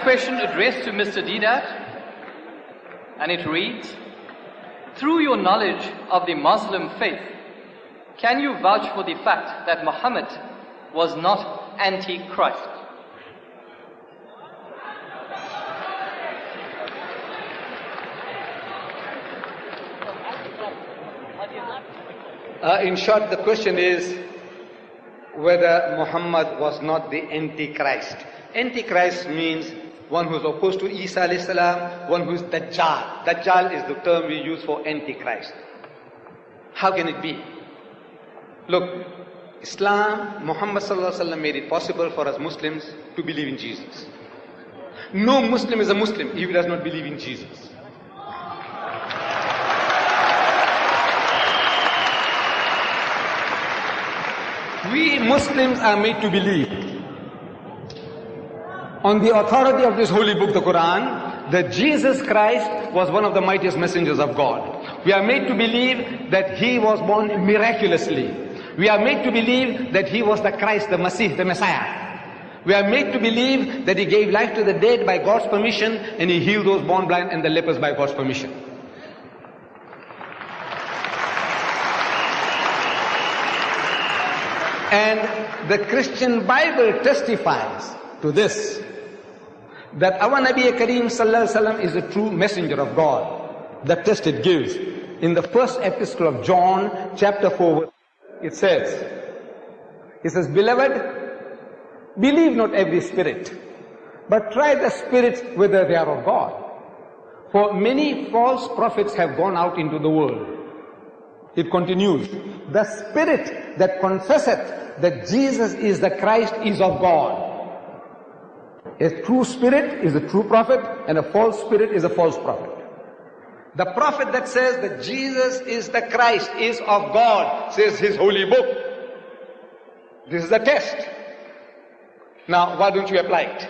Question addressed to Mr. Deedat, and it reads, through your knowledge of the Muslim faith, can you vouch for the fact that Muhammad was not Antichrist? In short, the question is whether Muhammad was not the Antichrist. Antichrist means one who is opposed to Isa alayhi salam, one who is Dajjal. Dajjal is the term we use for Antichrist. How can it be? Look, Islam, Muhammad sallallahu alaihi wasallam made it possible for us Muslims to believe in Jesus. No Muslim is a Muslim if he does not believe in Jesus. We Muslims are made to believe on the authority of this holy book, the Quran, that Jesus Christ was one of the mightiest messengers of God. We are made to believe that he was born miraculously. We are made to believe that he was the Christ, the Masih, the Messiah. We are made to believe that he gave life to the dead by God's permission, and he healed those born blind and the lepers by God's permission. And the Christian Bible testifies to this, that our Nabi Kareem sallallahu alaihi wasallam is a true messenger of God. The test it gives. In the first epistle of John, chapter 4, it says, Beloved, believe not every spirit, but try the spirits whether they are of God. For many false prophets have gone out into the world. It continues, the spirit that confesseth that Jesus is the Christ is of God. A true spirit is a true prophet, and a false spirit is a false prophet. The prophet that says that Jesus is the Christ is of God, says his holy book. This is the test. Now, why don't you apply it?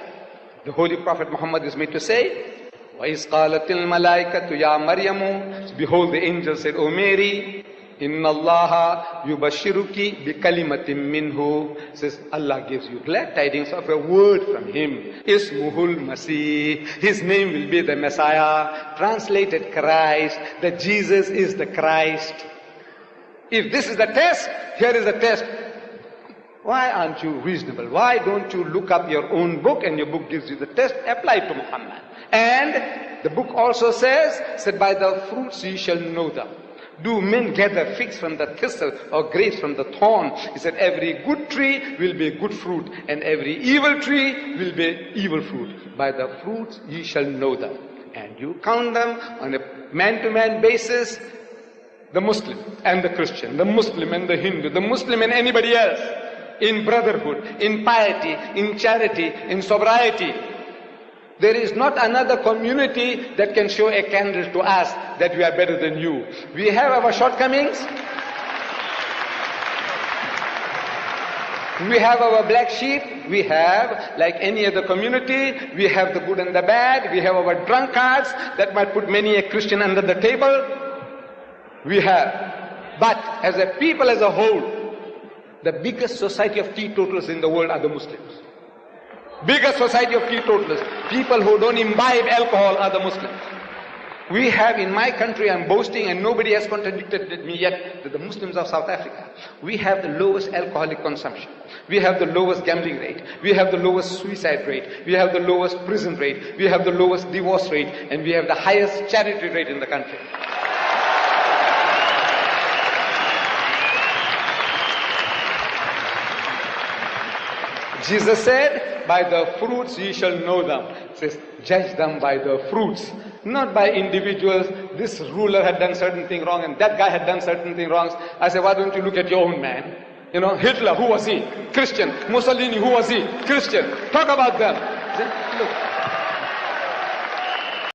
The holy prophet Muhammad is made to say, وَإِذْ قَالَتِ الْمَلَائِكَةُ يَا مَرْيَمُ, behold, the angel said, O Mary, Inna Allah yubashiruki bi kalimatin minhu, says Allah gives you glad tidings of a word from him. Ismuhul Masih, his name will be the Messiah, translated Christ, that Jesus is the Christ. If this is the test, here is the test. Why aren't you reasonable? Why don't you look up your own book, and your book gives you the test, apply it to Muhammad. And the book also said by the fruits ye shall know them. Do men gather figs from the thistle or grapes from the thorn? He said, every good tree will be good fruit, and every evil tree will be evil fruit. By the fruits ye shall know them. And you count them on a man-to-man basis, the Muslim and the Christian, the Muslim and the Hindu, the Muslim and anybody else, in brotherhood, in piety, in charity, in sobriety. There is not another community that can show a candle to us that we are better than you. We have our shortcomings. We have our black sheep. We have, like any other community, we have the good and the bad. We have our drunkards that might put many a Christian under the table. We have. But as a people as a whole, the biggest society of teetotalers in the world are the Muslims. Biggest society of teetotalers, people who don't imbibe alcohol, are the Muslims. We have in my country, I'm boasting and nobody has contradicted me yet, that the Muslims of South Africa, we have the lowest alcoholic consumption. We have the lowest gambling rate. We have the lowest suicide rate. We have the lowest prison rate. We have the lowest divorce rate. And we have the highest charity rate in the country. Jesus said, by the fruits ye shall know them. It says, judge them by the fruits, not by individuals. This ruler had done certain thing wrong and that guy had done certain thing wrong. I said, why don't you look at your own man? You know, Hitler, who was he? Christian. Mussolini, who was he? Christian. Talk about them. Look.